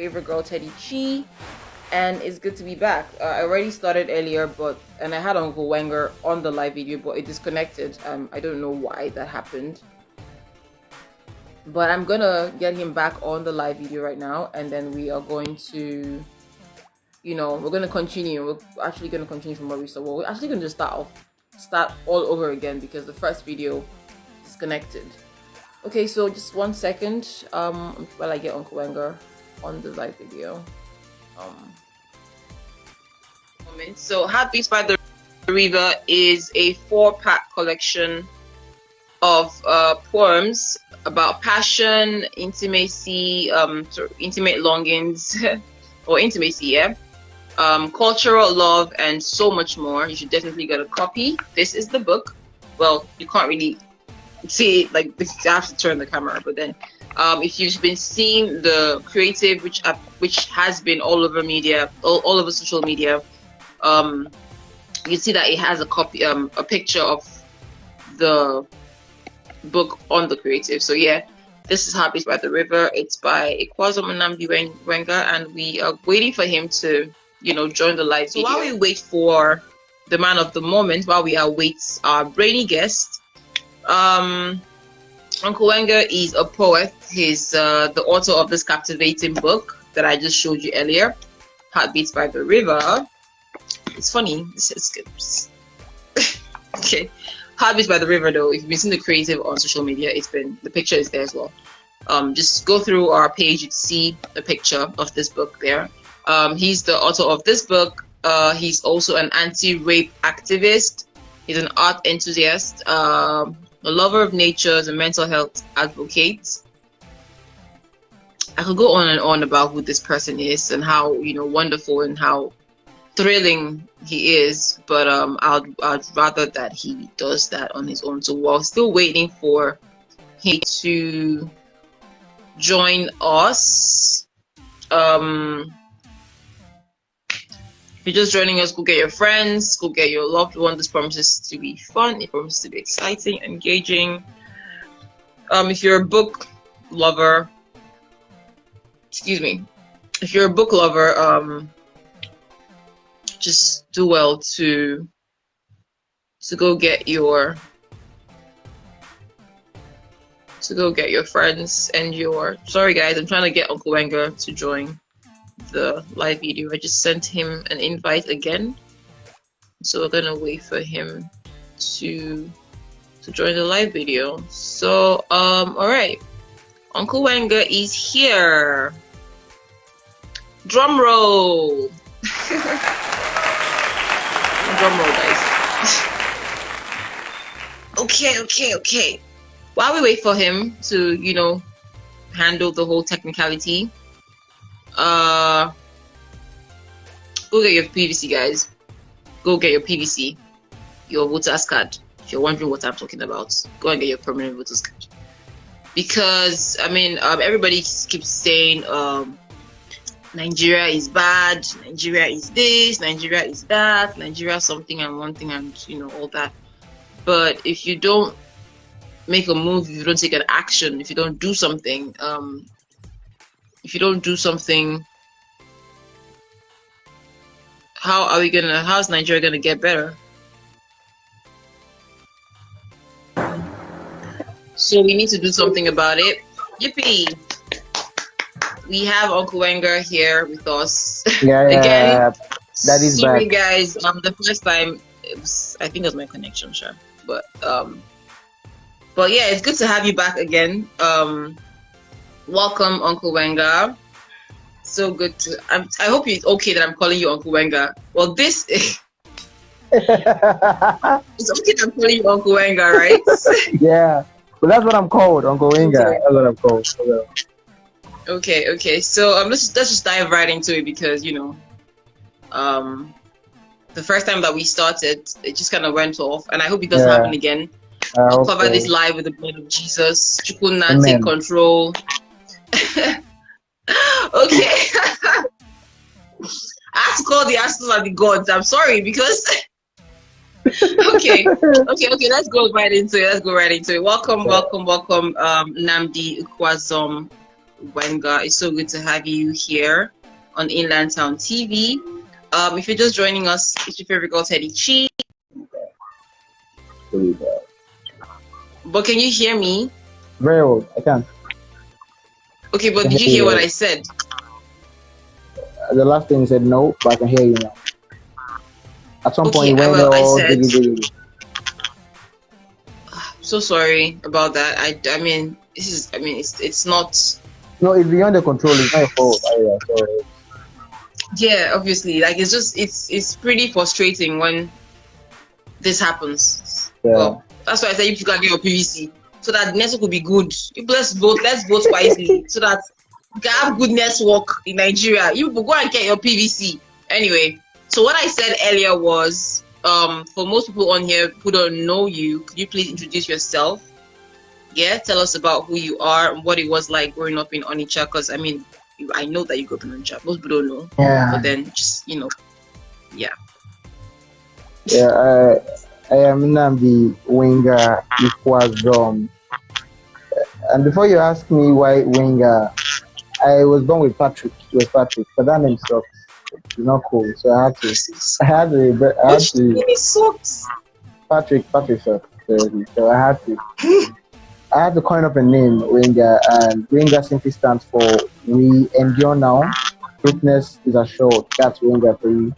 favorite girl, Teddy Chi, and it's good to be back. I already started earlier, and I had Uncle Wenga on the live video, but it disconnected. I don't know why that happened, but I'm gonna get him back on the live video right now, and then we are going to, we're gonna continue. We're actually gonna continue from where we started. Well, we're actually gonna just start all over again because the first video disconnected. Okay, so just 1 second while I get Uncle Wenga on the live video. So Heart Beats by the River is a 4-pack collection of poems about passion, intimacy, intimate longings or intimacy, yeah, cultural love, and so much more. You should definitely get a copy. This is the book. Well, you can't really see it like this. I have to turn the camera, but then if you've been seeing the creative, which has been all over media, all over social media, you see that it has a copy, a picture of the book on the creative. So yeah, this is Heart Beats by the River. It's by Ikwuazom Nnamdi Wenga, and we are waiting for him to, join the live video. So while we wait for the man of the moment, while we await our brainy guest, Uncle Wenga is a poet. He's the author of this captivating book that I just showed you earlier, Heart Beats by the River. It's funny. It's good. Okay. Heart Beats by the River, though, if you've been seeing the creative on social media, the picture is there as well. Just go through our page, you see the picture of this book there. He's the author of this book. He's also an anti-rape activist. He's an art enthusiast, a lover of nature, a mental health advocate. I could go on and on about who this person is and how wonderful and how thrilling he is, but I'd rather that he does that on his own. So while still waiting for him to join us, if you're just joining us, go get your friends, go get your loved one. This promises to be fun. It promises to be exciting, engaging. If you're a book lover, if you're a book lover, just do well to go get your friends and your. Sorry guys, I'm trying to get Uncle Wenga to join the live video. I just sent him an invite again, so we're gonna wait for him to join the live video. So all right, Uncle Wenga is here. Drum roll. Drum roll, guys. Okay. While we wait for him to handle the whole technicality, go get your PVC, guys. Go get your PVC, your voter's card. If you're wondering what I'm talking about, go and get your permanent voter's card. Because everybody keeps saying Nigeria is bad, Nigeria is this, Nigeria is that, Nigeria something and one thing and all that. But if you don't make a move, if you don't take an action, if you don't do something, how's Nigeria gonna get better? So we need to do something about it. Yippee! We have Uncle Wenga here with us. Yeah, again. That is sorry, back. guys. The first time I think it was my connection, sure. But yeah, it's good to have you back again. Welcome, Uncle Wenga. So good to. I hope it's okay that I'm calling you Uncle Wenga. Well, this it's okay that I'm calling you Uncle Wenga, right? Yeah, but that's what I'm called, Uncle Wenga. That's what I'm called. Okay. So let's just dive right into it because the first time that we started, it just kind of went off, and I hope it doesn't happen again. I'll cover this live with the blood of Jesus. Chukuna, take control. Okay. I have to call the astros and the gods. I'm sorry because. Okay. Let's go right into it. Welcome, Nnamdi Ikwuazom Wenga. It's so good to have you here on InlandTown TV. If you're just joining us, it's your favorite girl, Teddy Chi. But can you hear me? Very well, I can. Okay, but did you hear what I said? The last thing you said no, but I can hear you now. At some point, Okay, you went I said. diggy. So sorry about that. I mean, it's not. No, it's beyond the control. It's not your fault. Sorry. Yeah, obviously, like it's pretty frustrating when this happens. Yeah. Well, that's why I said you gotta get your PVC so that network will be good. Let's vote wisely so that you can have good network in Nigeria. You go and get your PVC. Anyway, so what I said earlier was, for most people on here who don't know you, could you please introduce yourself? Yeah, tell us about who you are and what it was like growing up in Onitsha. Because I mean, I know that you grew up in Onitsha. Most people don't know. Yeah. But then just yeah. Yeah. I am Nnamdi Ikwuazom. And before you ask me why Wenga, I was born with Patrick, but that name sucks. It's not cool. So I had to. Sucks. Patrick sucks. So I had to coin up a name, Wenga, and Wenga simply stands for We Endure Now. Greatness is assured. That's Wenga for you.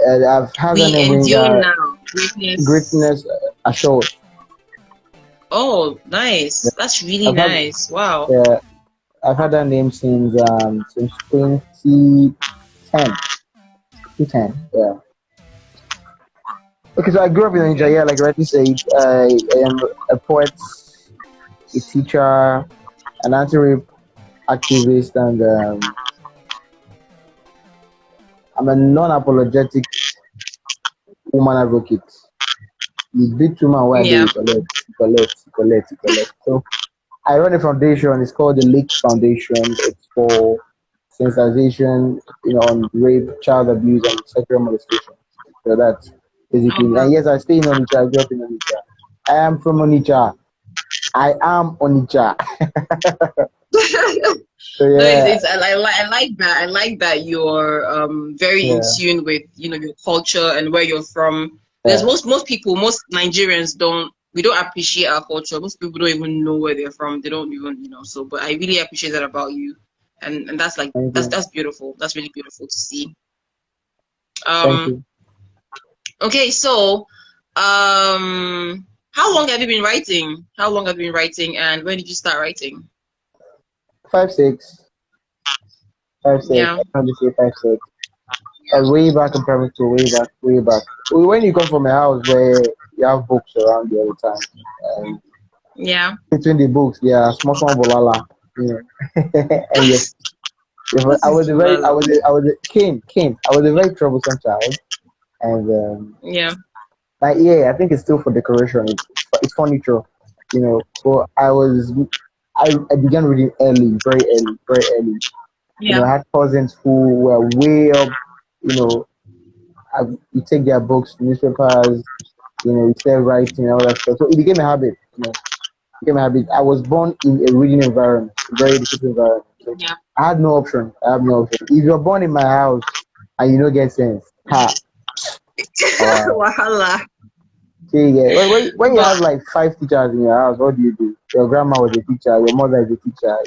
I've had We a name endure Wenga. now. Greatness assured. Oh, nice. Yeah. That's really nice. Wow. Yeah, I've had that name since 2010. 2010, yeah. Okay, so I grew up in Nigeria, yeah, like rightly said. I am a poet, a teacher, an anti-rape activist, and I'm a non-apologetic woman advocate. You beat woman where they collect. So I run a foundation. It's called the Lake Foundation. It's for sensitization, on rape, child abuse, and sexual molestation. So that's basically. And yes, I stay in Onitsha. I grew up in Onitsha. I am from Onitsha. I am Onitsha. So yeah, I like that. I like that you're very in tune with your culture and where you're from. Because most people, most Nigerians don't appreciate our culture. Most people don't even know where they're from. They don't even So, but I really appreciate that about you, and that's like that's beautiful. That's really beautiful to see. Thank you. Okay, so how long have you been writing? And when did you start writing? 5, 6. 5, 6. Yeah. I can't say 5, 6. Way back in primary school, way back. When you come from a house where you have books around you all the time, yeah. Between the books, small bolala, and yes, I was a very troublesome child, and I think it's still for decoration. It's furniture, So I began reading very early. Yeah. I had cousins who were way up, you take their books, newspapers, you start writing and all that stuff. So it became a habit, I was born in a reading environment, a very educated environment. So I had no option. If you're born in my house and you don't get sense, Wahala. When you have like 5 teachers in your house, what do you do? Your grandma was a teacher, your mother is a teacher,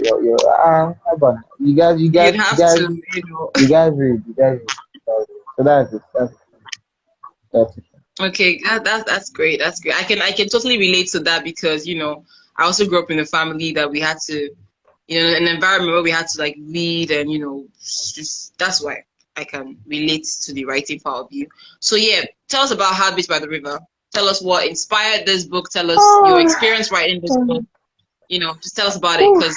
you guys read. So that's it. Okay, that's great. That's great. I can totally relate to that because I also grew up in a family that we had to, an environment where we had to like read and just that's why I can relate to the writing part of you. So yeah, tell us about Heartbeats by the River. Tell us what inspired this book. Tell us your experience writing this book. Just tell us about it because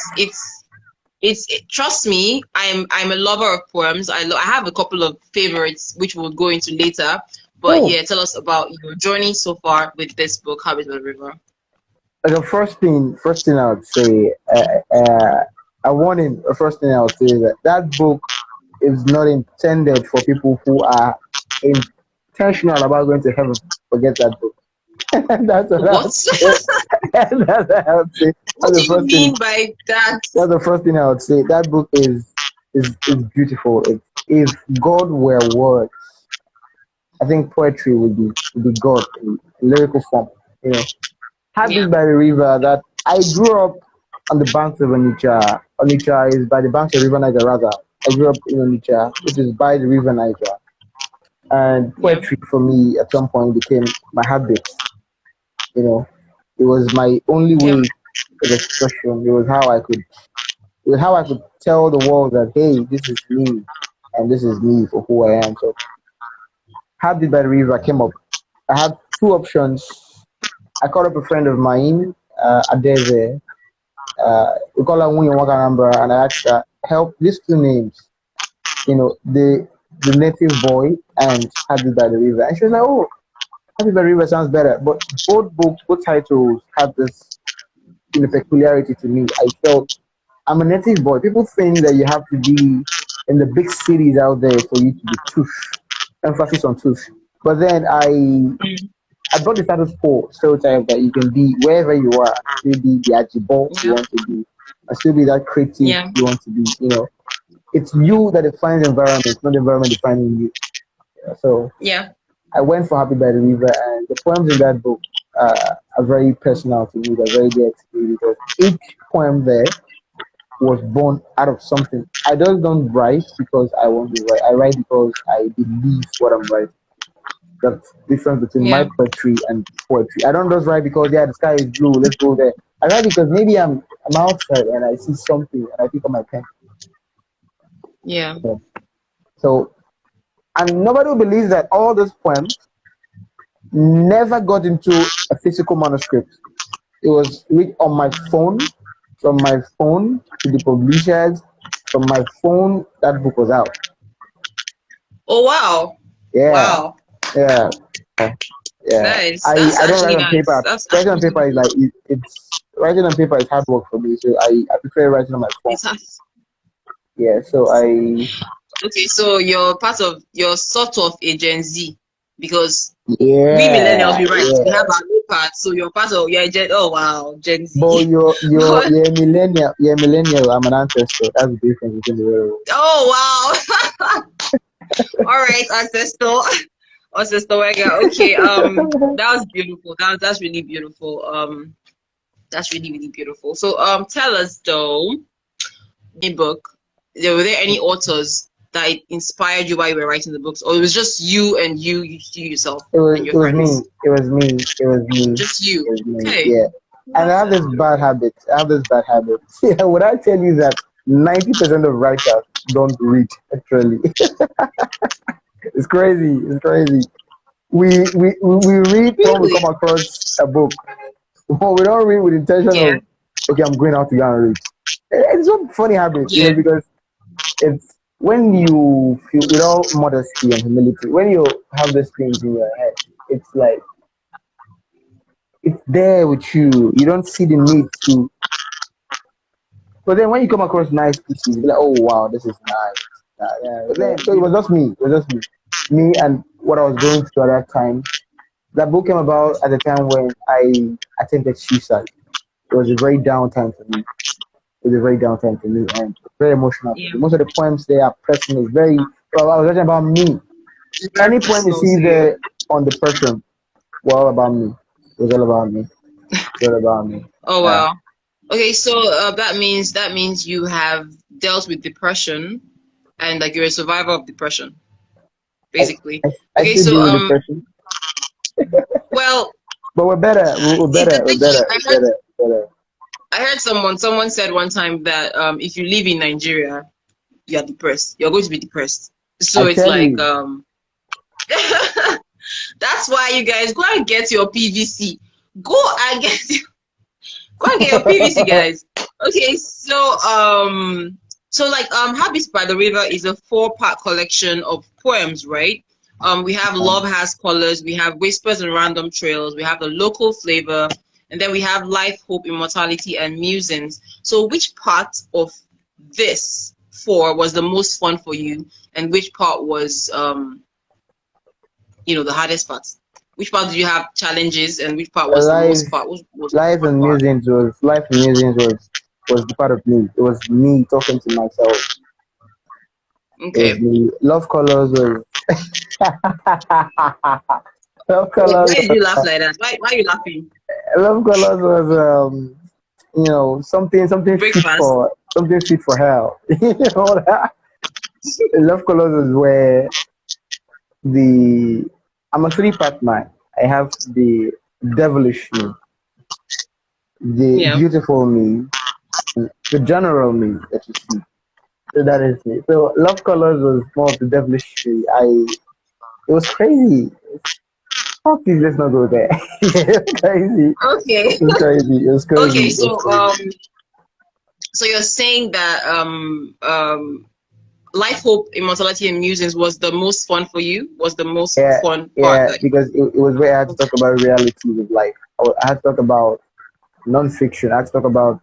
trust me, I'm a lover of poems. I have a couple of favorites which we'll go into later. But yeah, tell us about your journey so far with this book, Heartbeats by the River. The first thing I would say, first thing I would say is that book is not intended for people who are intentional about going to heaven. Forget that book. That's what I would What? say. That's what I would say. What That's do the you first thing. mean by that? That's the first thing I would say. That book is beautiful. If God were words, I think poetry would be God in lyrical form. You know, Yeah, Habit by the river. That I grew up on the banks of Onitsha. Onitsha is by the banks of River Niger. Rather, I grew up in Onitsha, which is by the River Niger. And yeah, poetry for me at some point became my habit. You know, it was my only yeah, way of expression. It was how I could tell the world that hey, this is me, and this is me for who I am. So, Habit by the river came up. I had two options. I called up a friend of mine, Adeze. We call her Nwunye Wakanambra, and I asked her, help these two names, the native boy and Happy by the River. And she was like, oh, Happy by the River sounds better. But both books, both titles had this peculiarity to me. I felt I'm a native boy. People think that you have to be in the big cities out there for you to be tush, emphasis on tush. But then mm, I brought the status quo stereotype that you can be wherever you are, still be the Ajibo you yeah, want to be, and still be that creative yeah, you want to be. It's you that defines the environment, not the environment defining you. So yeah, I went for Happy by the River, and the poems in that book are very personal to me. They're very dear to me because each poem there was born out of something. I just don't write because I want to write. I write because I believe what I'm writing. That's the difference between my yeah, poetry and poetry. I don't just write because yeah, the sky is blue, let's go there. I write because maybe I'm outside and I see something and I pick up my pen. yeah. Yeah. So and nobody will believe that all those poems never got into a physical manuscript. It was read on my phone, from my phone to the publishers, from my phone that book was out. Oh wow, Yeah, wow. yeah, yeah. Nice. That's I don't actually write on nice. paper. That's Writing on actually paper is like it's writing on paper is hard work for me. So I prefer writing on my phone. it's nice. Yeah. So I Okay, so you're sort of a Gen Z because we millennials yeah we write, we yeah. have our new part. So you're part of you're a Gen. Oh wow, Gen But Z. you're But you're a millennial. You're a millennial. I'm an ancestor. That's the difference between the world. oh wow. All right, ancestor, ancestor Wenga. Okay, that was beautiful. That's really beautiful. That's really really beautiful. So tell us though, the book. Were there any authors that inspired you while you were writing the books, or it was just you and you yourself and your It was me. friends? It was me. It was me. Just you. It was me. Okay. Yeah. And I That's have this bad habit. I have this bad habit. Yeah, would I tell you that 90% of writers don't read actually? It's crazy. It's crazy. We read when we really. come across a book. But we don't read with intention Yeah. of okay, I'm going out to go and read. It's a funny habit, Yeah. because it's when you feel with all modesty and humility, when you have these things in your head, it's like it's there with you. You don't see the need to. But then when you come across nice pieces, you're like, oh wow, this is nice. Yeah. But then so it was just me. It was just me and what I was going through at that time. That book came about at the time when I attempted suicide. It was a very down time for me. It was a very down time for me and very emotional for Yeah. me. Most of the poems there are personal. It's very well. I was writing about me. It's very Any poem you personal see to you. there on depression, well, all about me. It was all about me. It was all about me. Oh Yeah. wow. Okay, so that means you have dealt with depression and like you're a survivor of depression, I, basically. I Okay, still so deal with depression, well, but we're better. We're the better. We're thing is, better. We're better. We're better. I heard someone said one time that if you live in Nigeria, you're depressed. You're going to be depressed. I So it's tell like you. that's why you guys go and get your PVC. Go and get go and get your PVC, guys. Okay, so like Habits by the River is a four-part collection of poems, right? We have Love Has Colors, we have Whispers and Random Trails, we have the Local Flavor, and then we have Life, Hope, Immortality, and Musings. So which part of this four was the most fun for you, and which part was the hardest part? Which part did you have challenges, and which part was the most part? What was the Life fun in part? museums was the part of me. It was me talking to myself. It was Okay. me. Love Colors was Love Colors. Why did you laugh like that? Why are you laughing? Love Colors was Breakfast. something fit for hell. That? Love Colors was where the I'm a three-part man. I have the devilish me, the Yeah. beautiful me, the general me that you see. So that is me. So Love Colors was more of the devilish me. It was crazy. Oh, please let's not go there. It was crazy. Okay. It was crazy. It was crazy. Okay. It was So crazy. so you're saying that life, hope, immortality, and musings was the most fun for you? Was the most Yeah, fun part? yeah, Like, because it was where I had to talk about realities of life. I had to talk about non-fiction. I had to talk about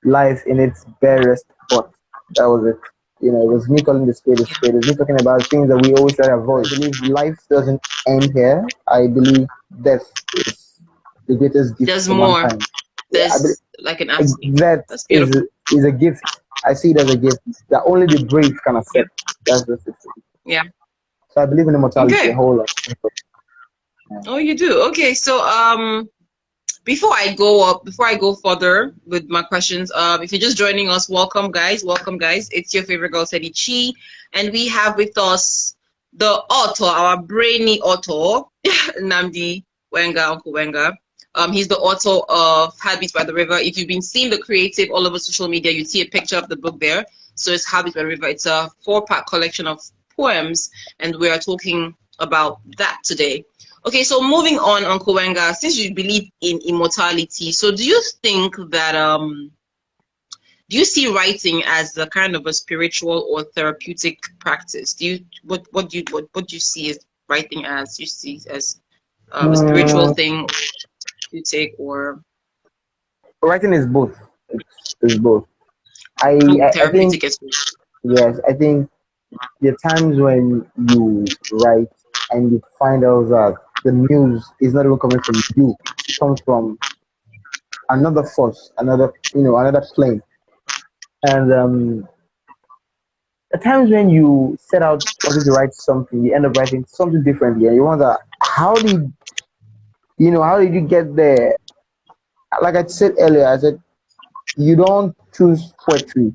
life in its barest spot. That was it. It was me calling the spade a spade. It was me talking about things that we always try to avoid. I believe life doesn't end here. I believe death is the greatest gift there's for more. mankind. Yeah, I believe There's like an afterlife. that That's beautiful. is a gift. I see it as a gift that only the brave can Yeah. accept. That's just it. Yeah. So I believe in immortality a Okay. whole lot. Yeah. Oh, you do. Okay. So before I go further with my questions, if you're just joining us, welcome guys, welcome guys. It's your favorite girl, Teddy Chi, and we have with us the author, our brainy author, Nnamdi Wenga, Uncle Wenga. He's the author of Heartbeats by the River. If you've been seeing the creative all over social media, you see a picture of the book there. So it's Heartbeats by the River. It's a 4-part collection of poems, and we are talking about that today. Okay, so moving on, Uncle Wenga, since you believe in immortality, so do you think that do you see writing as a kind of a spiritual or therapeutic practice? Do you what do you see as writing as? You see as a spiritual Mm, thing you take or writing is both. It's both. I think therapeutic as well? yes. I think there are times when you write and you find out that the news is not even coming from you. It comes from another force, another plane. And at times when you set out wanting to write something, you end up writing something differently, and you wonder how did you get there? Like I said earlier, I said you don't choose poetry.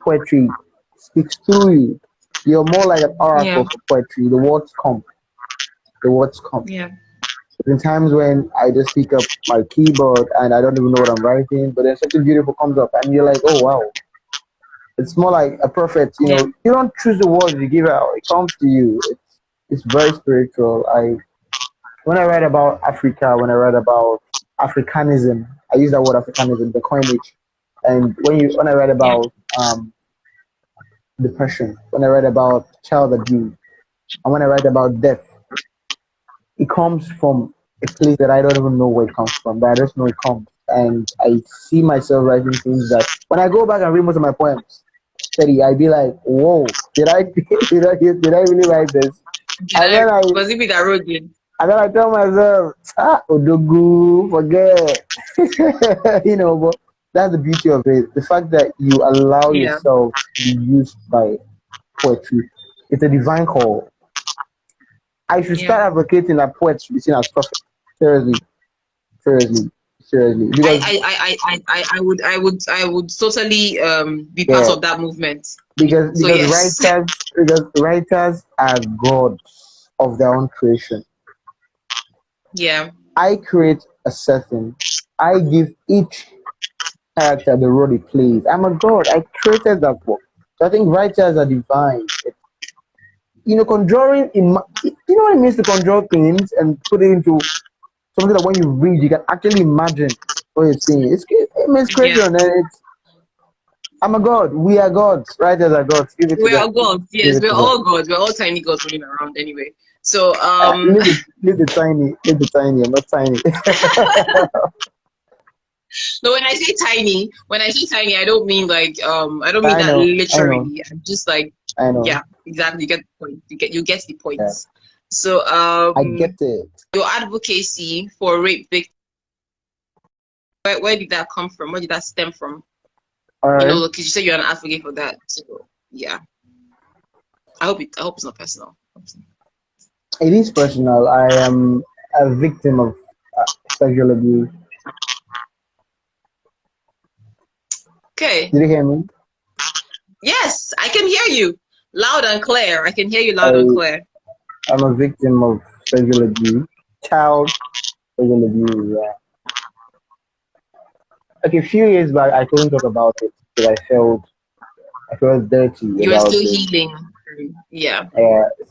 Poetry speaks through you. You're more like an Yeah, oracle for poetry. The words come. The words come. yeah, There's been times when I just pick up my keyboard and I don't even know what I'm writing, but then something beautiful comes up and you're like, oh wow. It's more like a prophet, yeah, you don't choose the words you give out. It comes to you. It's very spiritual. I When I write about Africa, when I write about Africanism, I use that word Africanism, the coinage. And when I write yeah, about depression, when I write about child abuse, and when I write about death, it comes from a place that I don't even know where it comes from, but I just know it comes. And I see myself writing things that when I go back and read most of my poems, steady, I'd be like, whoa, did I really write this? Did And I then I was it me that wrote it? tell myself, Odogu, forget. But that's the beauty of it. The fact that you allow Yeah, yourself to be used by poetry. It's a divine call. I should yeah. start advocating that poets should be seen as prophets. Seriously, seriously, seriously. Because I would totally be part yeah, of that movement. because So because yes. writers are gods of their own creation. Yeah, I create a setting. I give each character the role it plays. I'm a god. I created that work. So I think writers are divine. Conjuring what it means to conjure things and put it into something that when you read you can actually imagine what you're seeing. It means yeah. creation, and I'm a god. We are gods. Writers are gods. Give it to We're them. all gods. Give Yes, it we're to them. all gods. We're all tiny gods running around anyway. So Leave the tiny. Leave the tiny. I'm not tiny. no, when I say tiny, I don't mean like I don't mean I that know. I know. literally. I'm just like I know. yeah, exactly. You get the point. You get the Yeah. points. So I get it. your advocacy for rape victims, where did that come from? Where did that stem from? All You know, right. because you said you're an advocate for that. So yeah, I hope it's not personal. It is personal. I am a victim of sexual abuse. Okay. Did you hear me? Yes, I can hear you loud and clear. I can hear you loud and I clear. am a victim of sexual abuse. Child sexual abuse. Yeah. Okay, a few years back, I couldn't talk about it because I felt dirty You're about still it. healing. Yeah.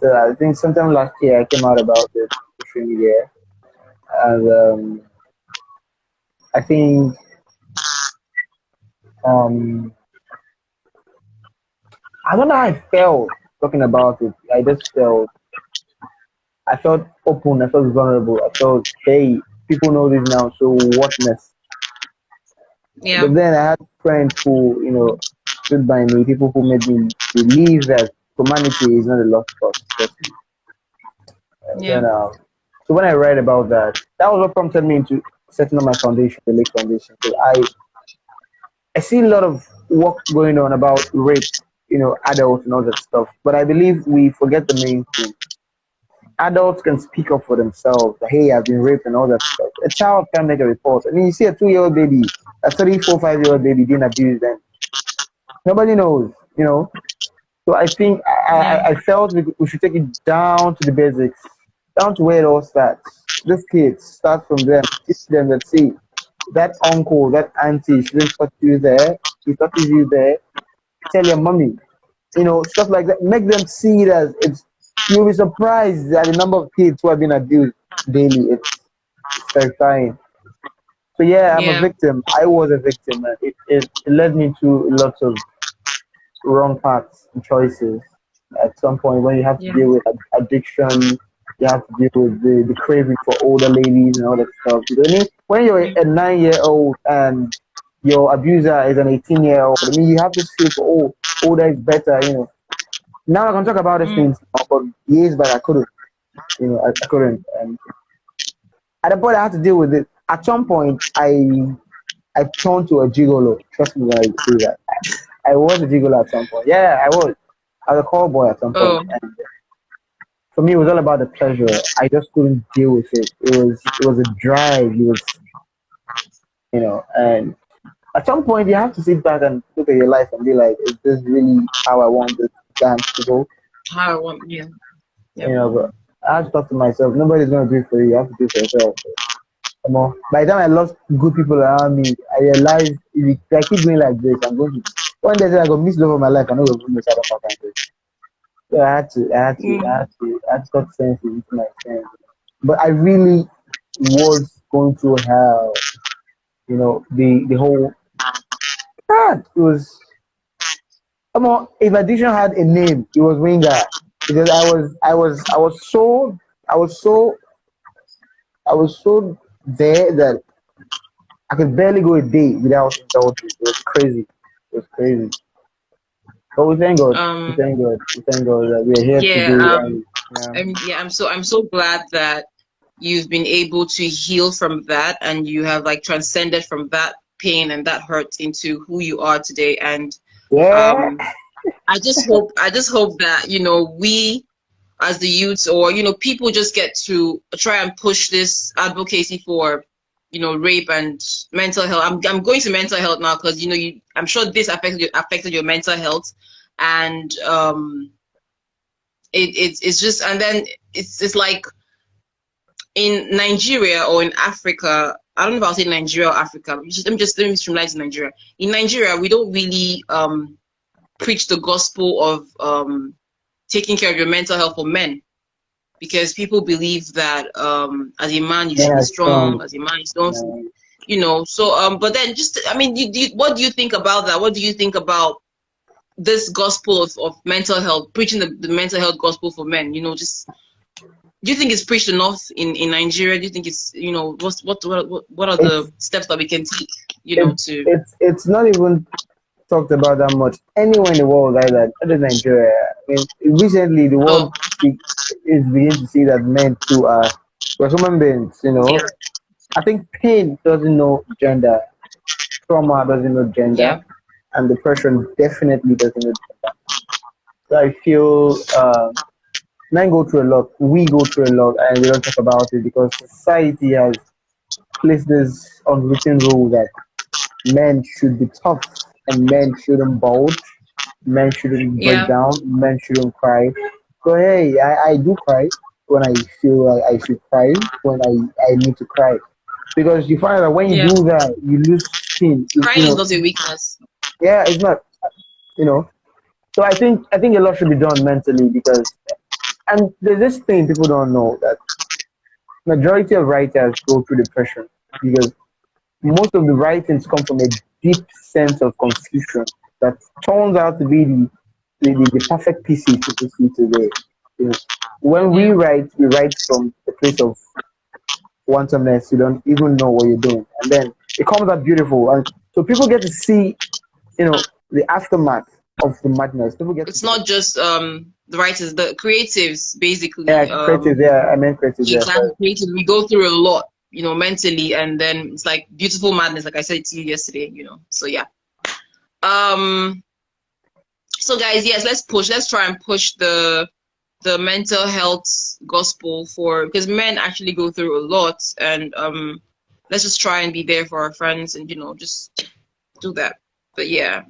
So I think sometime last year I came out about it on social media, and I think um, I don't know how I felt talking about it. I felt open. I felt vulnerable. I felt, hey, people know this now, so what next? Yeah. But then I had friends who, stood by me. People who made me believe that humanity is not a lost cause. Trust me. Yeah. Then, so when I read about that, that was what prompted me into setting up my foundation, the Lake Foundation. Because I see a lot of work going on about rape, adults and all that stuff. But I believe we forget the main thing. Adults can speak up for themselves. Hey, I've been raped and all that stuff. A child can make a report. I mean, you see a 2-year-old baby, a 3, 4, 5-year-old baby being abused, and nobody knows. So I think Yeah. I felt we should take it down to the basics, down to where it all starts. These kids start from them, teach them that, see, that uncle, that auntie shouldn't touch you there. He touches you there. Tell your mommy, stuff like that. Make them see it as it's. You'll be surprised at the number of kids who have been abused daily. It's terrifying. So yeah, I'm a Yeah. victim. I was a victim. And it led me to lots of wrong paths and choices. At some point, when you have to Yeah. deal with addiction, you have to deal with the craving for older ladies and all that stuff. You know what I mean? When you're a 9-year-old and your abuser is an 18-year-old, I mean, you have this feel for, oh, older is better. Now I can talk about these Mm. things, but years back I couldn't. I couldn't. And at the point I had to deal with it. At some point, I turned to a gigolo. Trust me when I say that. I was a gigolo at some point. Yeah, I was. I was a call boy at some point. Oh. And for me, it was all about the pleasure. I just couldn't deal with it. It was a drive. And at some point you have to sit back and look at your life and be like, is this really how I want this dance to go? How I want. Yeah. Yep. But I have to talk to myself. Nobody's gonna do it for you. You have to do it for yourself. Come on. By the time I lost good people around me, I realized if I keep going like this, I'm going to one day I go miss love of my life. I know we're miss out of my country. So I had to, I had to, I Mm. had to, I had to talk sense into my friends. But I really was going through hell. The whole God. It was come on. If addiction had a name, it was Wenga. Because I was so, I was so there that I could barely go a day without indulging. It was crazy. It was crazy. But we thank God. We Um. thank God. We thank God that we are here Yeah. today. And Yeah. I'm so glad that you've been able to heal from that, and you have like transcended from that pain and that hurt into who you are today. And yeah, um, I just hope that we as the youths, or people just get to try and push this advocacy for rape and mental health. I'm going to mental health now because I'm sure this affected your mental health. And it's just, and then it's like in Nigeria or in Africa. I don't know if I'll say Nigeria or Africa. Let me streamline to Nigeria. In Nigeria, we don't really preach the gospel of taking care of your mental health for men, because people believe that as a man you men should be are strong, strong. as a man you don't, Um, so but then just, I mean, what do you think about that? What do you think about this gospel of mental health, preaching the mental health gospel for men? Just, do you think it's preached enough in Nigeria? Do you think it's, what are the it's steps that we can take, it's to it's not even talked about that much anywhere in the world either, other than Nigeria. I mean, recently the oh world is beginning to see that men too are we're human beings, you Yeah. know. I think pain doesn't know gender, trauma doesn't know Yeah. gender, and depression definitely doesn't know gender. So I feel men go through a lot, we go through a lot, and we don't talk about it because society has placed this unwritten rule that men should be tough and men shouldn't bulge, men shouldn't break Yeah. down, men shouldn't cry. So hey, I do cry when I feel like I should cry, when I need to cry. Because you find that when you Yeah. do that, you lose skin. You Crying is know, not a weakness. yeah, it's not, you know. So I think a lot should be done mentally because and there's this thing people don't know that majority of writers go through depression because most of the writings come from a deep sense of confusion that turns out to be the perfect pieces people see today. You know, when Yeah. we write from a place of wansomeness, you don't even know what you're doing. And then it comes out beautiful. And so people get to see, the aftermath of the madness. People get to It's see it. not just the writers, the creatives Yeah, basically. creative, yeah, I meant creative, yeah, Exactly, sorry. creative. We go through a lot, mentally, and then it's like beautiful madness, like I said to you yesterday. So yeah. Um. So guys, yes, let's push. Let's try and push the mental health gospel for because men actually go through a lot, and let's just try and be there for our friends, and just do that. But yeah.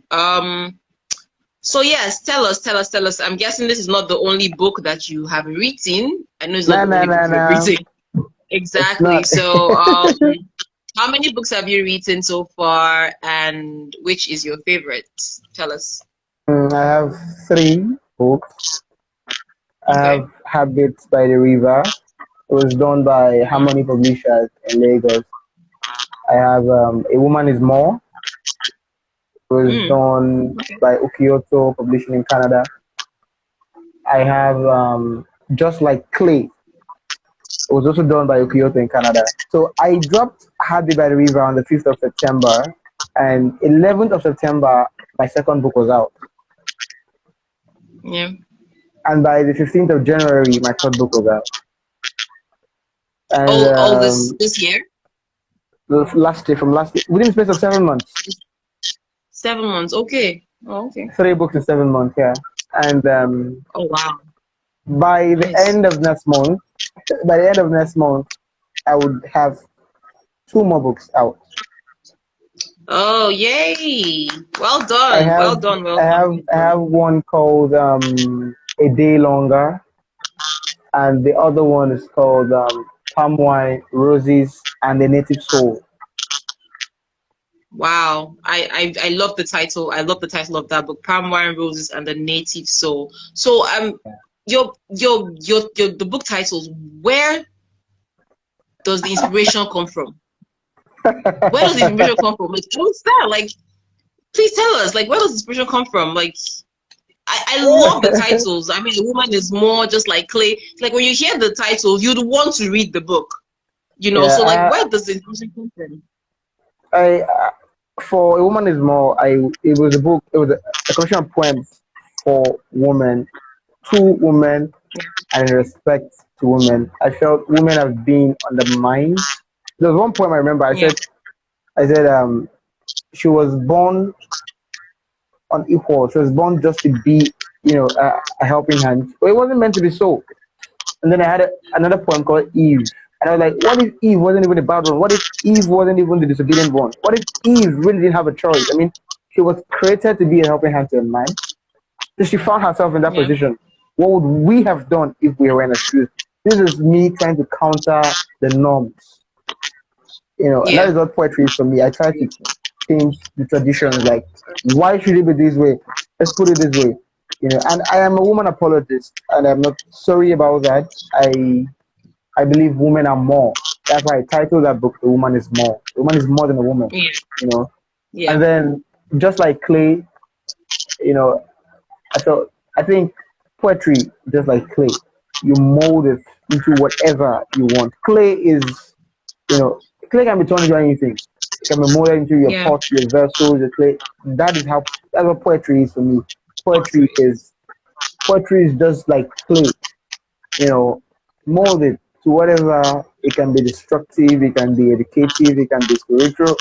So yes, tell us. I'm guessing this is not the only book that you have written. I know it's not Nah, the nah, only book nah, you've nah. written. It's Exactly. not. So, how many books have you written so far, and which is your favorite? Tell us. I have three books. I Okay. have Habits by the River. It was done by Harmony Publishers in Lagos. I have A Woman is More. It was Mm. done Okay. by Okioto Publishing in Canada. I have Just Like Clay. It was also done by Okioto in Canada. So I dropped Habit by the River on the 5th of September, and 11th of September, my second book was out. Yeah. And by the 15th of January, my third book was out. And All this year? from last year, within the space of 7 months, 7 months. Okay. Oh, okay. three books in 7 months, yeah. And Oh wow. by the Nice. end of next month, by the end of next month, I would have two more books out. Oh yay! Well I done. Well have done. Well I done. have Well I have done. one called A Day Longer, and the other one is called Palm Wine, Roses, and the Native Soul. Wow. I love the title. I love the title of that book, Palm Wine Roses and the Native Soul. So your the book titles, where does the inspiration come from? Where does the inspiration come from? Like, I don't understand. Like, please tell us. Like, where does the inspiration come from? Like, I love the titles. I mean, the woman is more just like clay. It's like when you hear the title, you'd want to read the book. So like, Yeah, where does the inspiration come from? I for A Woman is More. It was a book. It was a collection of poems for women, to women, and in respect to women. I felt women have been undermined. There was one poem I remember. Yeah, I said, she was born unequal. She was born just to be, a helping hand. But it wasn't meant to be so. And then I had another poem called Eve. And I was like, what if Eve wasn't even the bad one? What if Eve wasn't even the disobedient one? What if Eve really didn't have a choice? I mean, she was created to be a helping hand to a man. So she found herself in that yeah, position. What would we have done if we were in her shoes? This is me trying to counter the norms, and that yeah, is what poetry is for me. I try to change the traditions. Like, why should it be this way? Let's put it this way, And I am a woman apologist, and I'm not sorry about that. I believe women are more. That's why I titled that book "The Woman Is More." The woman is more than a woman, yeah, you know. yeah, And then, just like clay, you know, I think poetry, just like clay, you mold it into whatever you want. Clay can be turned into anything. It can be molded into your yeah. pot, your vessels, your clay. That's what poetry is for me. Poetry Pottery. is poetry is just like clay. mold it to whatever. It can be destructive, it can be educative, it can be spiritual,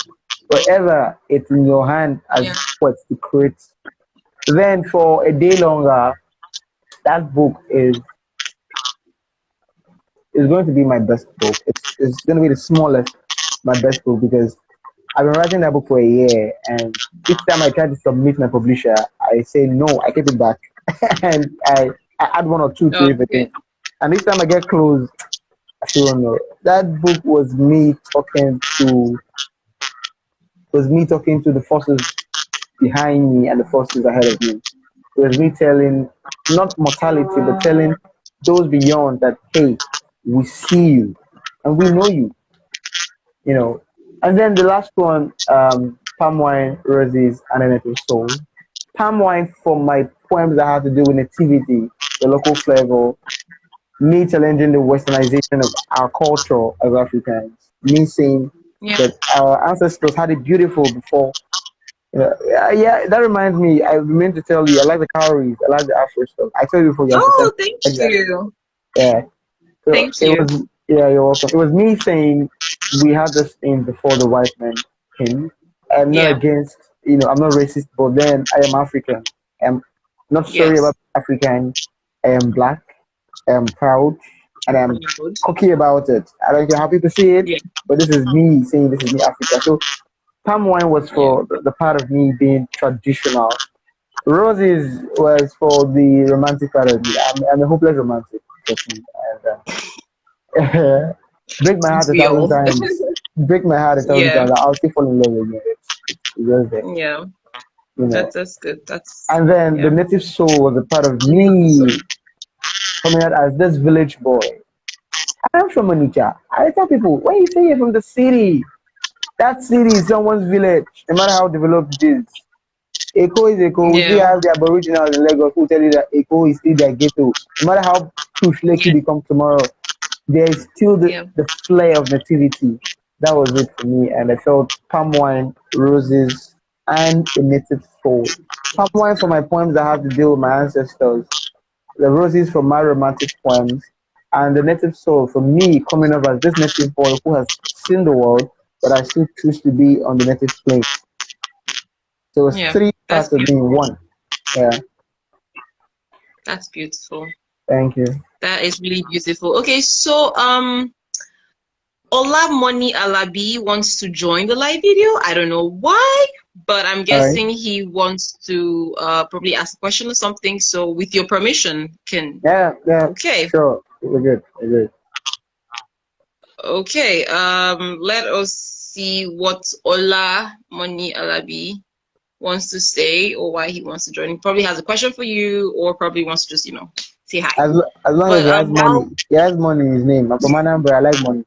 whatever it's in your hand as Yeah. what's to create. Then for a day longer, that book is going to be my best book. It's going to be the smallest, my best book, because I've been writing that book for a year, and each time I try to submit my publisher, I say no, I keep it back, and I add one or two to it Okay. again. And each time I get close, I still don't know. That book was me talking to the forces behind me and the forces ahead of me. It was me telling not mortality, but telling those beyond that, hey, we see you and we know you, you know. And then the last one, palm wine, roses, and then it was soul. Palm wine for my poems that have to do with nativity, the local flavor, me challenging the westernization of our culture as Africans, me saying Yeah. that our ancestors had it beautiful before. Yeah, that reminds me. I meant to tell you, I like the cowries, I like the Afro stuff. I told you before, you have to send Oh, me thank like that. you. Yeah. So Thank it you. was, yeah, you're welcome. It was me saying we had this thing before the white man came. I'm not Yeah. against, I'm not racist, but then I am African. I'm not sorry Yes. about African. I am black. I am proud, and I'm Good. cocky about it. I don't care how people see it, Yeah. but this is me saying this is me, Africa. So palm wine was Yeah. for the part of me being traditional. Roses was for the romantic part of me. I'm a hopeless romantic person, and break my heart Aren't a we thousand all? times. Break my heart a thousand Yeah. times. I'll still fall in love again. It's just there, Yeah. you know. That's good. That's And then the yeah. native soul was a part of me coming out as this village boy. I'm from Onitsha. I tell people, when you say you're from the city, that city is someone's village, no matter how developed it is. Eko is Eko. We still Yeah. have the Aboriginals in Lagos who tell you that Eko is still their ghetto. No matter how push Lekki Yeah. become tomorrow, there is still Yeah. the flair of nativity. That was it for me, and I felt palm wine, roses, and a native soul. Palm wine for my poems that have to do with my ancestors, the roses for my romantic poems, and the native soul for me coming up as this native boy who has seen the world, but I still choose to be on the native plane. So it's Yeah. three That's parts of me in beautiful. one. Yeah, That's beautiful. thank you. That is really beautiful. Okay, so Olamoni Alabi wants to join the live video. I don't know why, but I'm All right. guessing he wants to probably ask a question or something. So with your permission, can Yeah, yeah, okay. sure. We're good. We're good. Okay, let us see what Olamoni Alabi wants to say or why he wants to join. He probably has a question for you or probably wants to just, say hi. As long as But he has money, while he has money in his name. I'm from Anambra. I like money.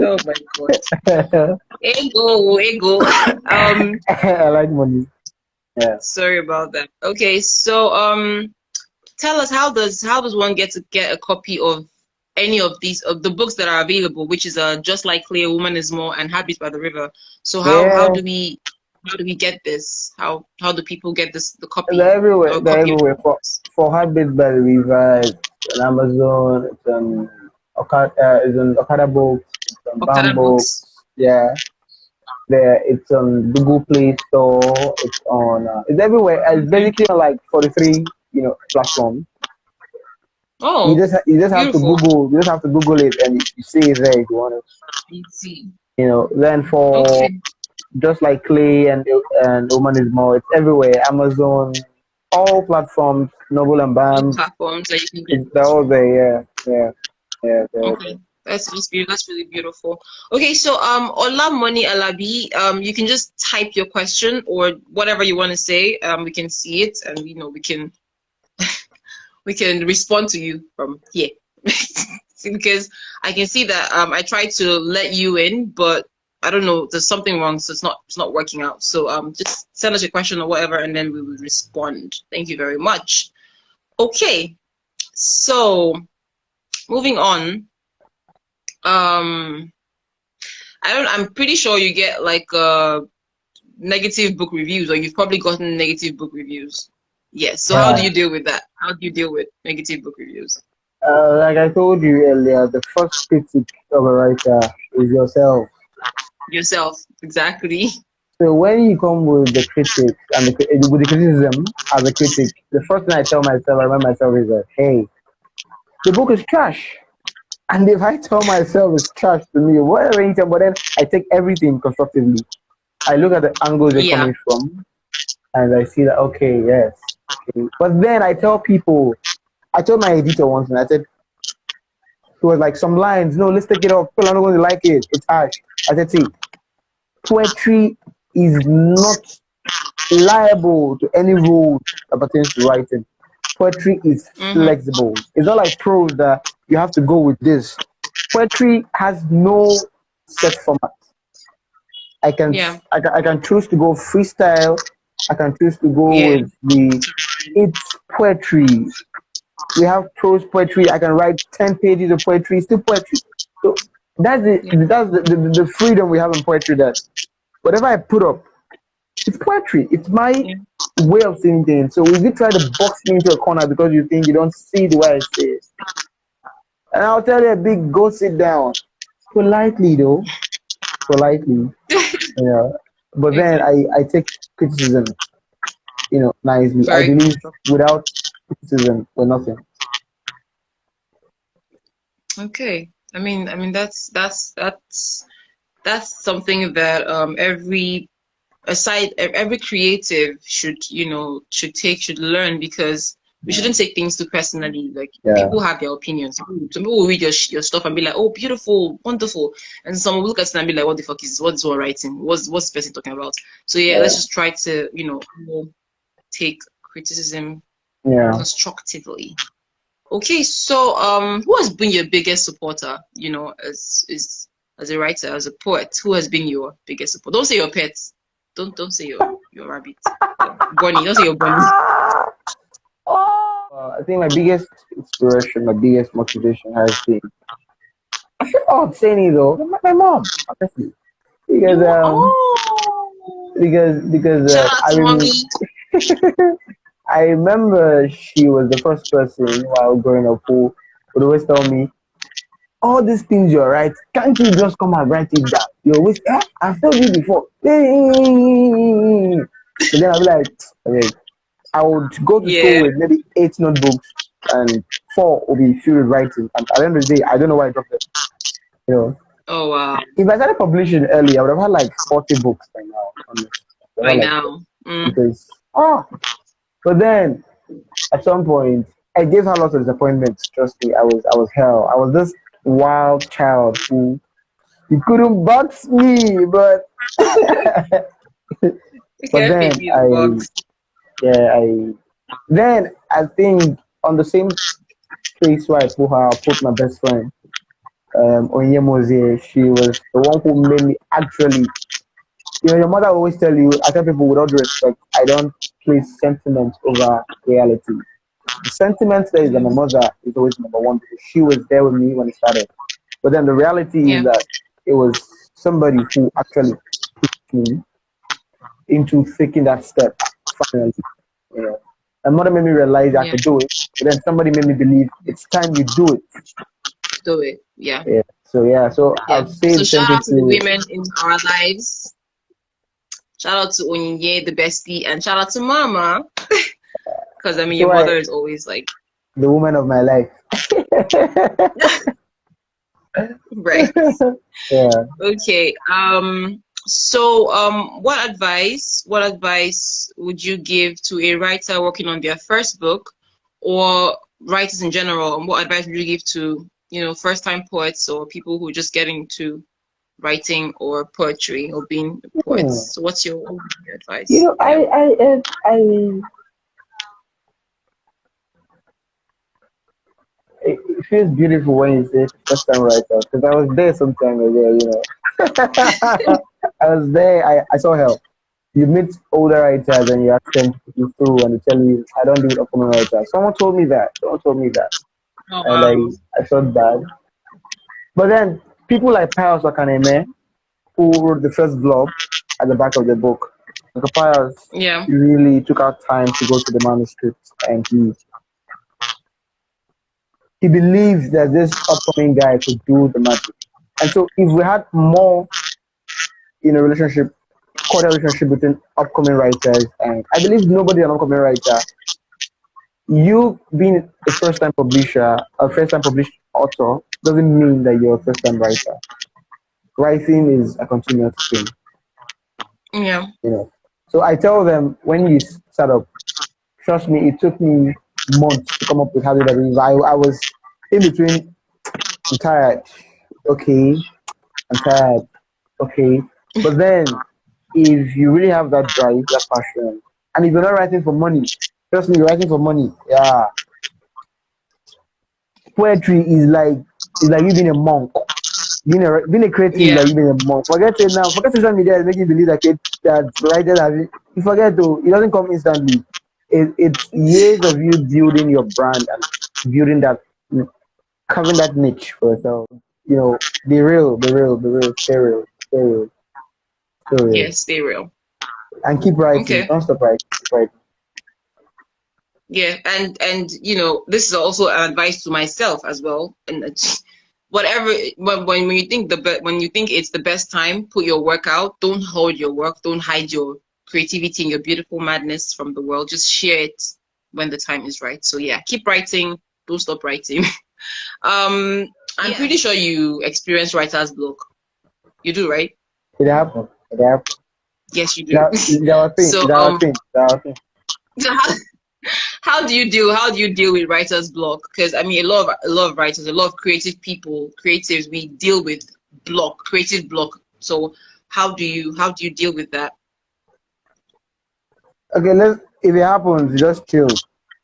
oh my god. Ego, ego. I like money. Yeah. Sorry about that. Okay, so tell us how does one get a copy of any of these of the books that are available, which is Just Like Clay, A Woman Is More, and Habits by the River. So how Yeah. do we get this? How do people get this the They're copy everywhere. or a They're copy of everywhere. the For books? Heartbeat by the River, it's on Amazon. It's on Okada Books. It's on Okada Books. Books. Yeah. There. It's on Google Play Store. It's on. It's everywhere. It's Okay. basically on like 43, platforms. Oh, You just have to beautiful. Google. You just have to Google it, and you see it there if you want to. Easy. Then for Okay. Just Like Clay and Woman Is More, it's everywhere. Amazon, all platforms, Noble and All Bams, platforms that you can get they're this all from. there. Yeah, yeah, yeah. Okay, that's really beautiful. Okay, so Olamoni Alabi, you can just type your question or whatever you want to say. We can see it and we can respond to you from here. Because I can see that I tried to let you in, but I don't know, there's something wrong, so it's not working out. So just send us your question or whatever, and then we will respond. Thank you very much. Okay, so moving on. Um, I'm pretty sure you get like negative book reviews, or you've probably gotten negative book reviews. Yes. So how do Yeah. you deal with that? How do you deal with negative book reviews? Like I told you earlier, the first critic of a writer is yourself. Yourself, exactly. So when you come with the critics and with the criticism as a critic, the first thing I tell myself, I remind myself is that, hey, the book is trash. And if I tell myself it's trash to me, whatever, anything, but then I take everything constructively. I look at the angles they're Yeah. coming from, and I see that okay, yes, okay. But then I tell people, I told my editor once, and I said, he was like, some lines, no, let's take it off. People are not going to like it. It's harsh. I said, see, poetry is not liable to any rules that pertains to writing. Poetry is flexible. It's not like prose that you have to go with this. Poetry has no set format. I can Yeah. I can choose to go freestyle. I can choose to go Yeah. with the it's poetry. We have prose poetry. I can write 10 pages of poetry. It's still poetry. So that's it. Yeah. That's the freedom we have in poetry. That whatever I put up, it's poetry. It's my Yeah. way of seeing things. So if you try to box me into a corner because you think you don't see the way I see it, and I'll tell you a big go sit down politely though, politely. Yeah. But then Okay. I take criticism, nicely. I Very believe constructive. without criticism, we're nothing. Okay. I mean that's something that every creative should learn, because we Yeah. shouldn't take things too personally. Like, Yeah. people have their opinions. Some people will read your stuff and be like, "Oh, beautiful, wonderful," and some will look at it and be like, "What the fuck is what's one writing? What's the person talking about?" So yeah, let's Yeah. just try to all take criticism Yeah. constructively. Okay, so who has been your biggest supporter? As a writer, as a poet, who has been your biggest support? Don't say your pets. Don't say your rabbit. Bunny. Don't say your bunny. I think my biggest inspiration, my biggest motivation has been, I feel odd saying it though, my mom, honestly. Because, You oh, shout out I to mommy. I remember she was the first person while growing up who would always tell me, all these things you're right, can't you just come and write it down? You always, I've told you before. But then I'll be like, okay, I would go to school Yeah. with maybe 8 notebooks and 4 will be filled with writing. And at the end of the day, I don't know why I dropped them. You know, Oh wow. if I started publishing early, I would have had like 40 books by now, honestly. I would have Right had like now. because but then at some point I gave her lots of disappointments. Trust me, I was hell. I was this wild child who you couldn't box me, but but Okay, then baby the box. I then I think on the same place where I put my best friend, Onyemozie. She was the one who made me actually. Your mother always tell you. I tell people with all due respect, I don't place sentiment over reality. The sentiment there is that my Mm. mother is always number one because she was there with me when it started. But then the reality is Yeah. that it was somebody who actually pushed me into taking that step finally. You know, my mother made me realize I Yeah. could do it, but then somebody made me believe it's time you do it. Do it. Yeah. Yeah. So yeah. So Yeah. I'll say So the same shout thing out to the to women in our lives. Shout out to Onyinye, the bestie, and shout out to Mama. Because I mean, your so I mother is always like, the woman of my life. right. Yeah. Okay. So what advice would you give to a writer working on their first book, or writers in general? And what advice would you give to, first time poets or people who just get into writing or poetry or being Hmm. poets? So what would be your You advice? know, Yeah. it feels beautiful when you say first time writer because I was there some time ago. I was there. I saw help. You meet older writers and you ask them to put you through, and they tell you, "I don't deal with upcoming writers." Someone told me that. Someone told me that, Oh and wow. I felt bad. But then people like Pius Wakaneme, who wrote the first blog at the back of the book, Uncle Pius Yeah. really took out time to go through the manuscript, and he believes that this upcoming guy could do the magic. And so if we had more in a relationship, cordial relationship between upcoming writers, and I believe nobody an upcoming writer, you being a first time publisher, a first time published author, doesn't mean that you're a first time writer. Writing is a continuous thing. Yeah. You know. So I tell them when you start up, trust me, it took me months to come up with how to do that. I was in between, I'm tired. Okay, I'm tired. Okay. But then if you really have that drive, that passion, and if you're not writing for money, trust me, you're writing for money. Yeah. Poetry is like you being a monk. Being a creative is Yeah. like you being a monk. Forget it now. Forget social media is making you believe that writers have it. You forget though, it doesn't come instantly. It's years of you building your brand and building that, carving that niche for yourself. You know, be real, stay real, stay real, stay real. Yes, stay real. And keep writing. Okay. Don't stop writing. Keep writing. Yeah, and this is also an advice to myself as well. And it's, whatever when you think when you think it's the best time, put your work out. Don't hold your work. Don't hide your creativity and your beautiful madness from the world. Just share it when the time is right. So yeah, keep writing. Don't stop writing. I'm pretty sure you experience writer's block. You do, right? It happened. It happened. Yes, you do. There are things. So There are things. There are things. so how do you deal with writer's block? Because I mean, a lot of writers, a lot of creative people, creatives, we deal with creative block. So how do you deal with that? Okay, if it happens, you just chill.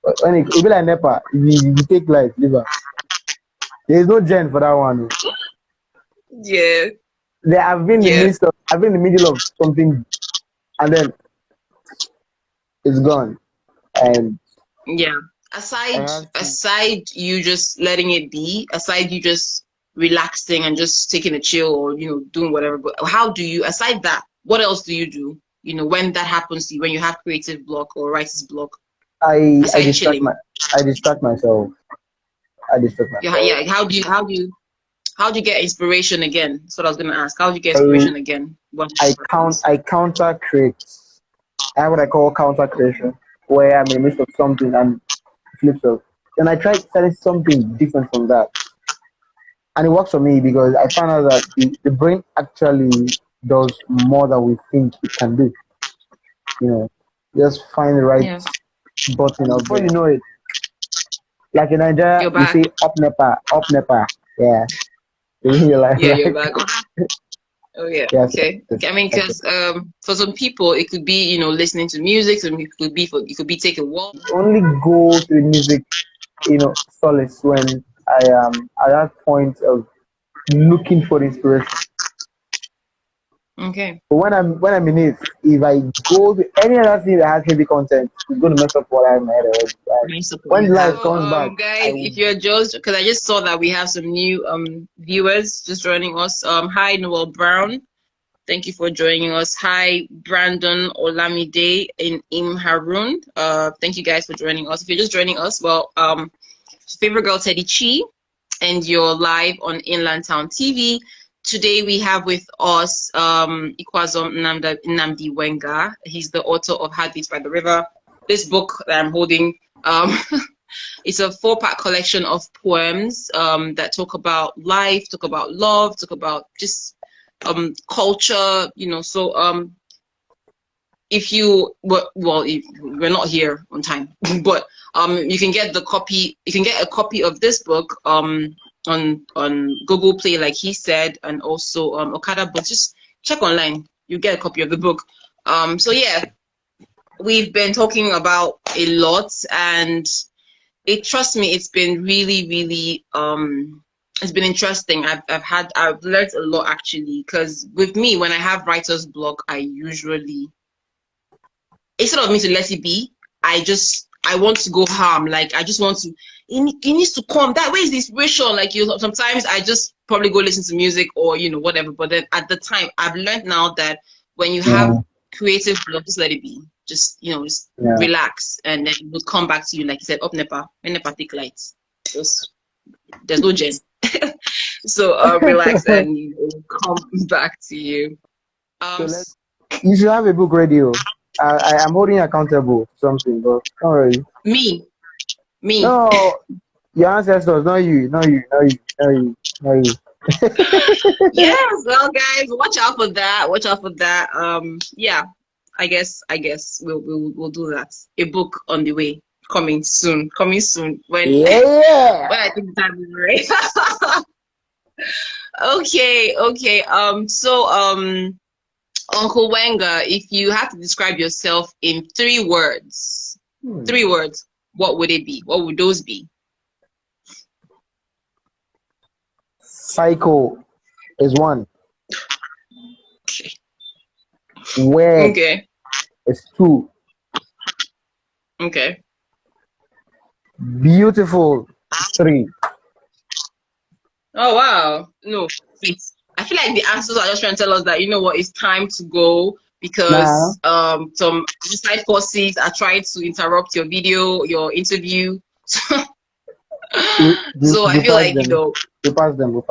But when it be like NEPA, you take life, leave her. There is no gen for that one. Yeah, There I've been in the yeah, midst of I've been in the middle of something and then it's gone. And yeah. I Aside have to aside you just letting it be, aside you just relaxing and just taking a chill or doing whatever. But how do you aside that? What else do you do? When that happens to you, when you have creative block or writer's block, I aside chilling. I distract myself. I distract Yeah, myself. yeah. How do you get inspiration again? That's what I was gonna ask. How do you get I inspiration again? What count happens? I counter create. I have what I call counter creation, where I'm in the midst of something and it flips up. Then I try starting something different from that. And it works for me because I found out that the brain actually does more than we think it can do. You know, just find the right Yeah, button, and before you know it, like in Nigeria, you're we back. say up nepa. Yeah, you're like, Yeah, you're right? back. Oh yeah. Yes, Okay. yes, I mean, yes. because for some people it could be listening to music. Some it could be taking walk. Only go to the music, solace when I am at that point of looking for inspiration. Okay. But when I'm in it, if I go to any other thing that has heavy content, it's going to mess up what I have in my head already. And Nice support when you have. life So, comes back, I guys, will. if you're just because I just saw that we have some new viewers just joining us. Hi Noel Brown. Thank you for joining us. Hi, Brandon Olamide and Im Harun. Thank you guys for joining us. If you're just joining us, well, favorite girl Teddy Chi, and you're live on InlandTown TV. Today we have with us Ikwuazom Nnamdi Wenga. He's the author of Heartbeats by the River. This book that I'm holding, it's a 4-part collection of poems that talk about life, talk about love, talk about just culture, so if you if we're not here on time but you can get a copy of this book on Google Play, like he said, and also Okada books. Just check online, you get a copy of the book. So yeah, we've been talking about a lot, and trust me, it's been really, really it's been interesting. I've learned a lot actually, because with me, when I have writer's block, I usually, instead of me to let it be, I want to go harm. Like I just want to, it needs to come. That way is the inspiration. Like sometimes I just probably go listen to music or whatever. But then at the time, I've learned now that when you have Yeah, creative block, just let it be. Just yeah. relax, and then it will come back to you. Like you said, up nepa, when nepa take lights. Just There's no gen. So relax and it will come back to you. So you should have a book ready. I'm holding you accountable for something, but don't worry. Me. No, your ancestors, not you, not you, not you, not you, not you. Yes, well, guys, watch out for that. Watch out for that. Yeah, I guess we'll do that. A book on the way, coming soon. When Yeah. when I think the time is right. Okay. Uncle Wenga, if you had to describe yourself in 3 words, what would it be? What would those be? Psycho is one. Okay. Where Okay. is two. Okay. Beautiful is three. Oh wow. No, please. I feel like the answers are just trying to tell us that you know what, it's time to go because some outside forces are trying to interrupt your video, your interview. So I feel like you know We pass them.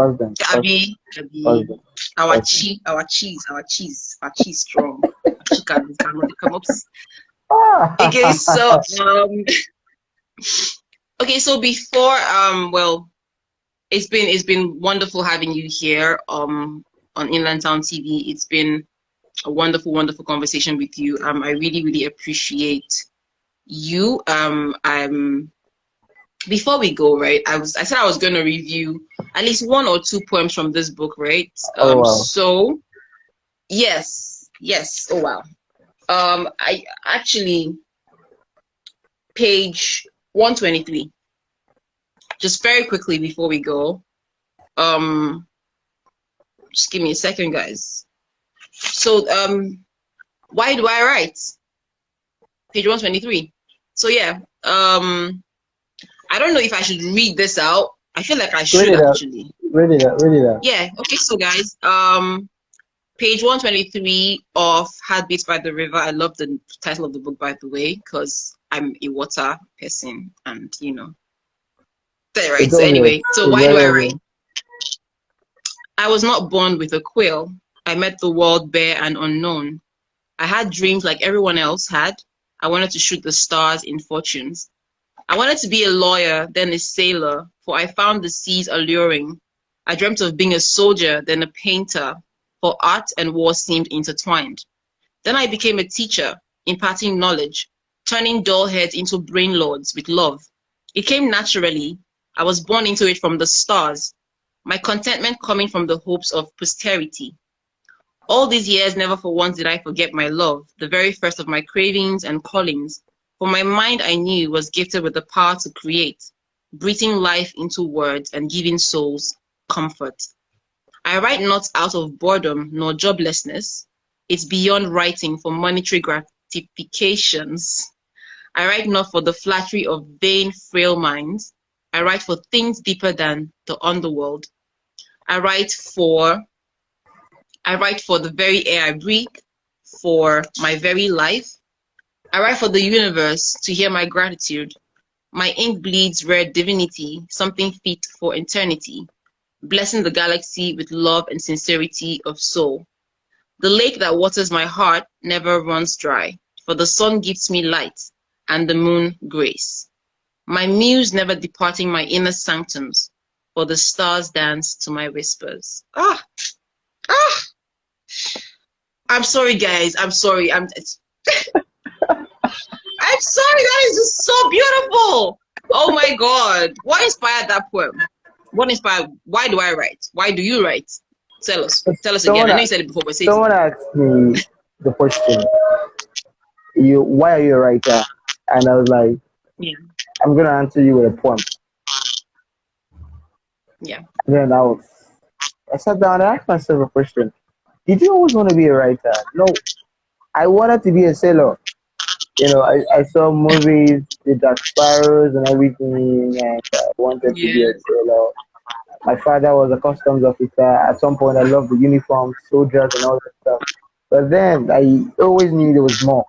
Abby, our cheese strong. Chicken come up. Okay, so okay, so before well, it's been wonderful having you here on InlandTown TV. It's been a wonderful conversation with you. I really appreciate you. Before we go, right? I said I was going to review at least 1 or 2 poems from this book, right? Wow. So yes. Oh wow. I actually page 123. Just very quickly before we go. Just give me a second, guys. So why do I write? Page 123. So yeah, I don't know if I should read this out. I feel like I should actually. Read it out. Yeah, okay, so guys, page 123 of Heartbeats by the River. I love the title of the book, by the way, because I'm a water person and you know. Right. So anyway, so why do I write? I was not born with a quill. I met the world bare and unknown. I had dreams like everyone else had. I wanted to shoot the stars in fortunes. I wanted to be a lawyer, then a sailor, for I found the seas alluring. I dreamt of being a soldier, then a painter, for art and war seemed intertwined. Then I became a teacher, imparting knowledge, turning dull heads into brain lords with love. It came naturally. I was born into it from the stars, my contentment coming from the hopes of posterity. All these years, never for once did I forget my love, the very first of my cravings and callings. For my mind, I knew, was gifted with the power to create, breathing life into words and giving souls comfort. I write not out of boredom nor joblessness. It's beyond writing for monetary gratifications. I write not for the flattery of vain, frail minds. I write for things deeper than the underworld. I write for the very air I breathe, for my very life. I write for the universe to hear my gratitude. My ink bleeds rare divinity, something fit for eternity, blessing the galaxy with love and sincerity of soul. The lake that waters my heart never runs dry, for the sun gives me light and the moon grace. My muse never departing my inner sanctums, for the stars dance to my whispers. I'm sorry, guys. I'm sorry. I'm sorry. That is just so beautiful. Oh my God. What inspired that poem? What inspired? Why do I write? Why do you write? Tell us. Tell us again. I know you said it before, but say it. Someone asked me the question, why are you a writer? And I was like, yeah. I'm going to answer you with a poem. Yeah. And then I sat down and asked myself a question. Did you always want to be a writer? No. I wanted to be a sailor. You know, I saw movies with Jack Sparrows and everything, and I wanted to be a sailor. My father was a customs officer. At some point, I loved the uniforms, soldiers, and all that stuff. But then I always knew there was more.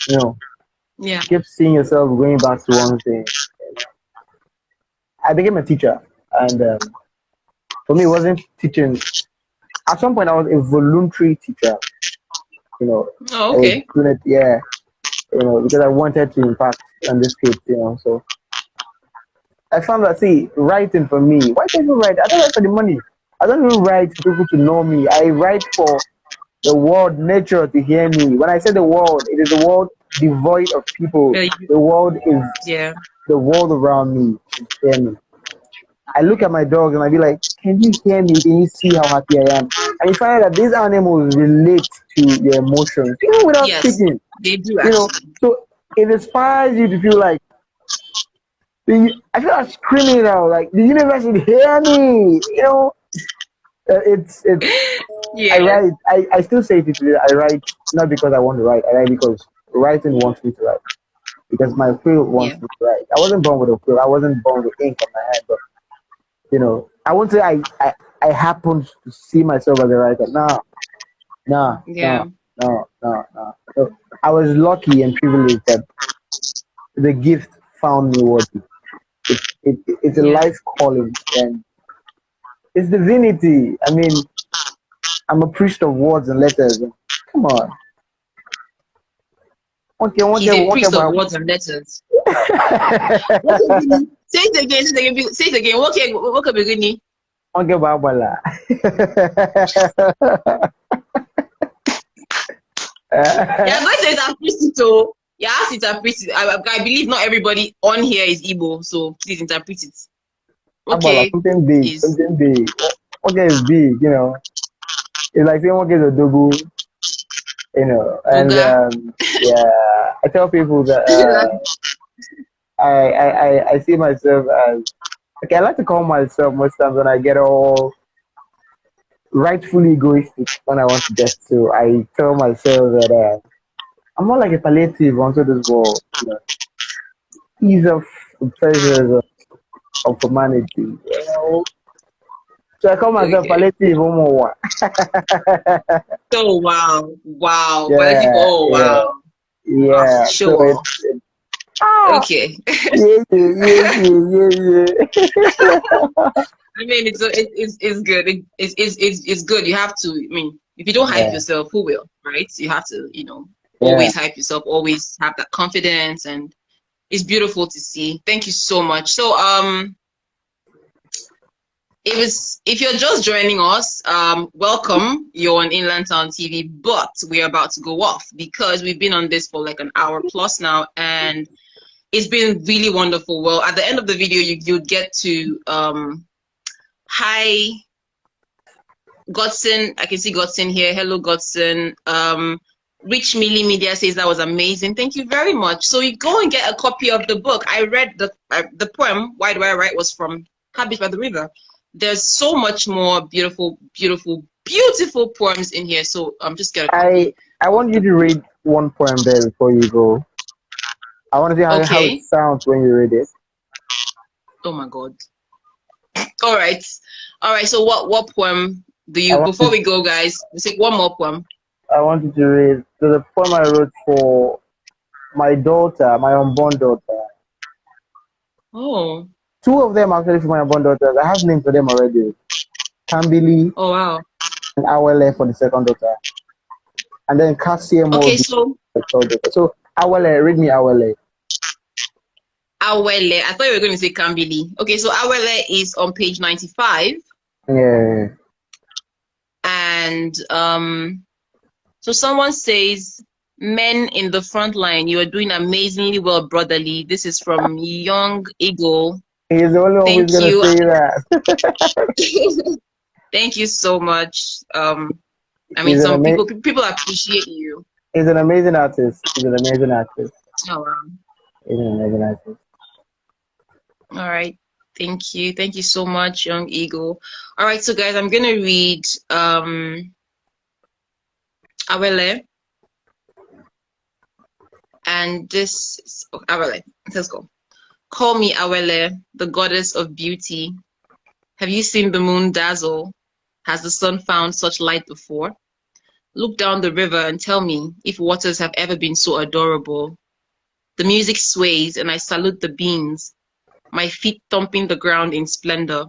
You know, yeah. Kept seeing yourself going back to one thing. I became a teacher. And for me, it wasn't teaching. At some point, I was a voluntary teacher. You know, Oh, I was okay. doing it, yeah. You know, because I wanted to impact on this kid. You know, so I found that, see, writing for me, why do I even write? I don't write for the money. I don't even write for people to know me. I write for the world, nature to hear me. When I say the world, it is the world devoid of people. Well, The world is yeah. the world around me to hear me. I look at my dog and I be like, can you hear me? Can you see how happy I am? And you find out that these animals relate to your emotions, even without Yes, speaking. they do You know, actually. so it inspires you to feel like I feel like screaming it out, like the universe should hear me. You know, it's. I Yeah. write. I still say it today. I write not because I want to write. I write because writing wants me to write. Because my field Yeah. wants me to write. I wasn't born with a field. I wasn't born with ink on my hand. But you know, I won't say I happened to see myself as a writer. No, no, Yeah. no, no, no, no. So I was lucky and privileged that the gift found me worthy. It's a Yeah. life calling and it's divinity. I mean, I'm a priest of words and letters. Come on. Okay, He's a okay, priest of but words and letters. What can be? Say it again. Say it again. Say it again. What can be? okay, but Yeah, going to interpret it. So you have to interpret it. I believe not everybody on here is Igbo, so please interpret it. Okay, something big, is something big. Okay, is big, you know. It's like saying okay, a dogu, you know. And Oga. yeah, I tell people that I see myself as okay. I like to call myself most times when I get all rightfully egoistic when I want to get to. I tell myself that I'm more like a palliative onto this world. You know, ease of the pleasures of humanity. You know, so I call myself Okay. palliative homo. Oh wow, wow, political. Yeah, Oh yeah, wow. Ah, yeah. show So off. it's ah, Okay. yeah, yeah, yeah, yeah, yeah. I mean, it's good. It's good. You have to. I mean, if you don't hype Yeah, yourself, who will, right? You have to, yeah. always hype yourself. Always have that confidence, and it's beautiful to see. Thank you so much. So, if you're just joining us, welcome. You're on InlandTown TV, but we're about to go off because we've been on this for like an hour plus now, and it's been really wonderful. Well, at the end of the video, you'd get to hi Godson. I can see Godson here. Hello, Godson. Rich Millie Media says that was amazing. Thank you very much. So you go and get a copy of the book. I read the poem "Why Do I Write" was from Habits by the River. There's so much more beautiful, beautiful, beautiful poems in here. So just get a I copy I of want you the to book. read one poem there before you go. I want to see how it Okay. sounds when you read it. Oh my God. All right. All right. So what poem do I you? want Before we go, guys, we take one more poem. I want you to read. There's a poem I wrote for my daughter, my unborn daughter. Oh. Two of them actually for my unborn daughters. I have names for them already. Kambili Oh wow. and Awele for the second daughter. And then Okay. Kasiemo So the third daughter. So Awele, read me Awele. Awele. I thought you were going to say Kambili. Okay. So Awele is on page 95, Yeah. and so someone says, "Men in the front line, you are doing amazingly well, brotherly." This is from Young Eagle. He's the only one who's Thank gonna you. say that. Thank you so much. I mean, he's an some ama- people appreciate you. he's an amazing artist. He's an amazing artist. Oh, wow. He's an amazing artist. All right. Thank you. Thank you so much, Young Eagle. All right, so guys, I'm gonna read Awele, and Awele. Let's go. Call me Awele, the goddess of beauty. Have you seen the moon dazzle? Has the sun found such light before? Look down the river and tell me if waters have ever been so adorable. The music sways and I salute the beams, my feet thumping the ground in splendor.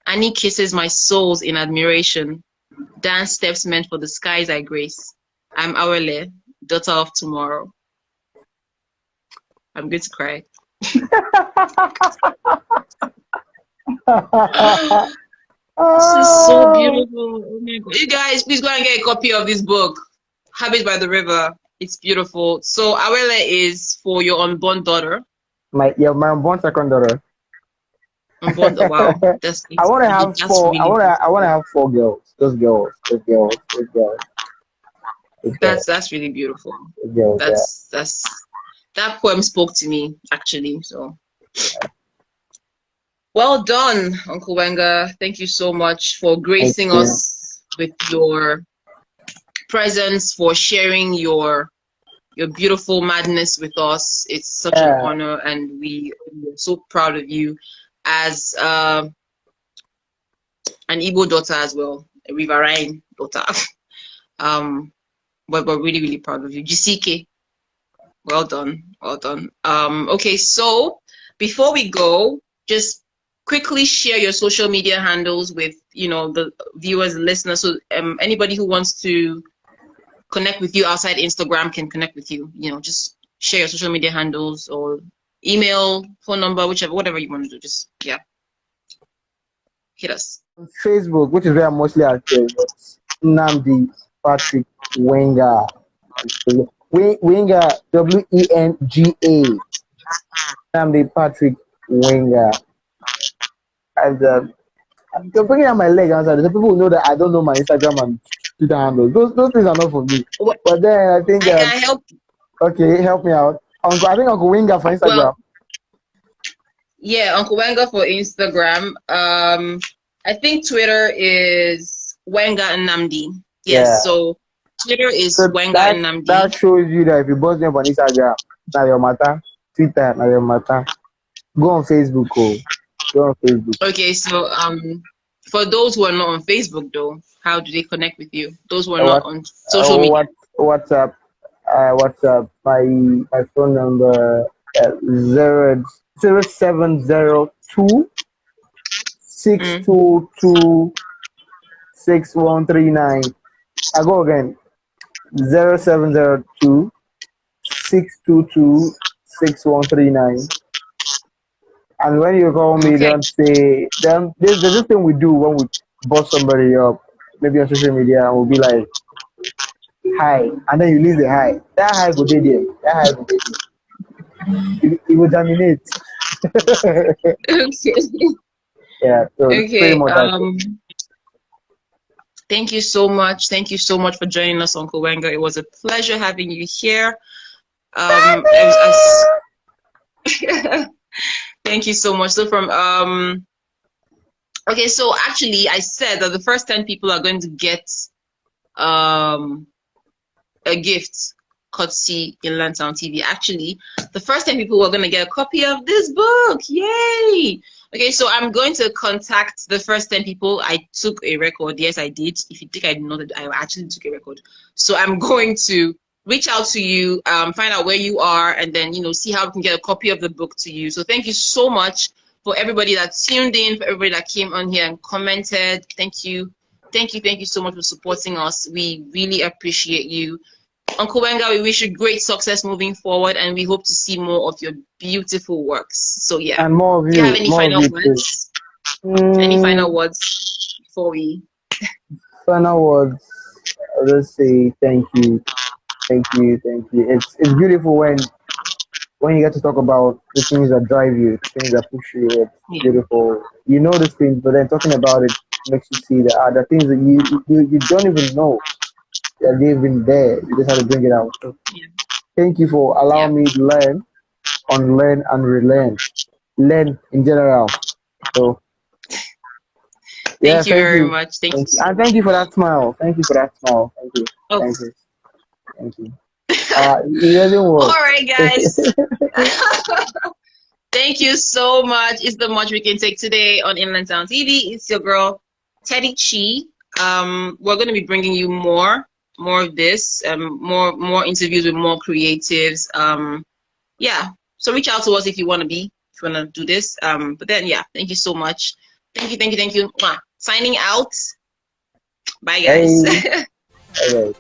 Annie kisses my souls in admiration. Dance steps meant for the skies I grace. I'm Awele, daughter of tomorrow. I'm going to cry. This is so beautiful. Oh my God. You guys, please go and get a copy of this book, Habits by the River. It's beautiful. So Awele is for your unborn daughter. My unborn second daughter. Unborn, wow. I want to have four. Really I want to have 4 girls. Those girls. That's really beautiful. Girls, That poem spoke to me actually. So well done, Uncle Wenga. Thank you so much for gracing us with your presence, for sharing your beautiful madness with us. It's such an honor, and we are so proud of you as an Igbo daughter as well, a riverine daughter. But we're really, really proud of you. GCK, well done, well done. Okay, so before we go, just quickly share your social media handles with, you know, the viewers and listeners. So anybody who wants to connect with you outside Instagram can connect with you. You know, just share your social media handles or email, phone number, whatever you want to do. Just hit us. Facebook, which is where I'm mostly active. Nnamdi Patrick Wenga. Wenga, Wenga. Nnamdi Patrick Wenga. And I'm bringing out my leg outside. The people who know that I don't know my Instagram and Twitter handles. Those things are not for me. But then I think I can help. Okay, help me out. I think Uncle Wenga for Instagram. Well, yeah, Uncle Wenga for Instagram. I think Twitter is Wenga and Nnamdi. Yes, yeah. So Twitter is Wenga and Nnamdi. That shows you that if you bust them on Instagram, now your matter. Twitter, now your matter. Go on Facebook, Go on Facebook. Okay, so for those who are not on Facebook though, how do they connect with you? Those who are not on social media. WhatsApp. WhatsApp. My phone number 0702 622 6139. I go again. 0702 622 6139. And when you call me, don't say. Then there's this thing we do when we bust somebody up, maybe on social media, and we'll be like, "Hi," and then you leave the hi. That hi go there. That hi go there. It will germinate. Okay. Yeah. So okay. Thank you so much. Thank you so much for joining us, Uncle Wenga. It was a pleasure having you here. Thank you so much. So from okay, so actually I said that the first 10 people are going to get a gift courtesy InlandTown TV. Actually, the first 10 people are going to get a copy of this book. Yay! Okay, so I'm going to contact the first 10 people. I took a record. Yes, I did. If you think I did not, I actually took a record. So I'm going to reach out to you, find out where you are, and then, you know, see how we can get a copy of the book to you. So thank you so much for everybody that tuned in, for everybody that came on here and commented. Thank you. Thank you so much for supporting us. We really appreciate you. Uncle Wenga, we wish you great success moving forward, and we hope to see more of your beautiful works. So yeah. And more of you. Do you have any final words? Any final words before we? Final words. I'll just say thank you. Thank you. It's beautiful when you get to talk about the things that drive you, the things that push you. It's beautiful. You know these things, but then talking about it makes you see that the things that you don't even know that they've been there. You just have to bring it out. So, thank you for allowing me to learn, unlearn, and relearn. Learn in general. So thank you very much. Thank you. And thank you for that smile. Thank you for that smile. Thank you. Oh. Thank you. It doesn't work. All right, guys. Thank you so much. It's the much we can take today on InlandTown TV. It's your girl, Teddy Chi. We're going to be bringing you more of this, more interviews with more creatives. Yeah. So reach out to us if you want to do this. But then, yeah, thank you so much. Thank you. Mwah. Signing out. Bye, guys. Hey. All right.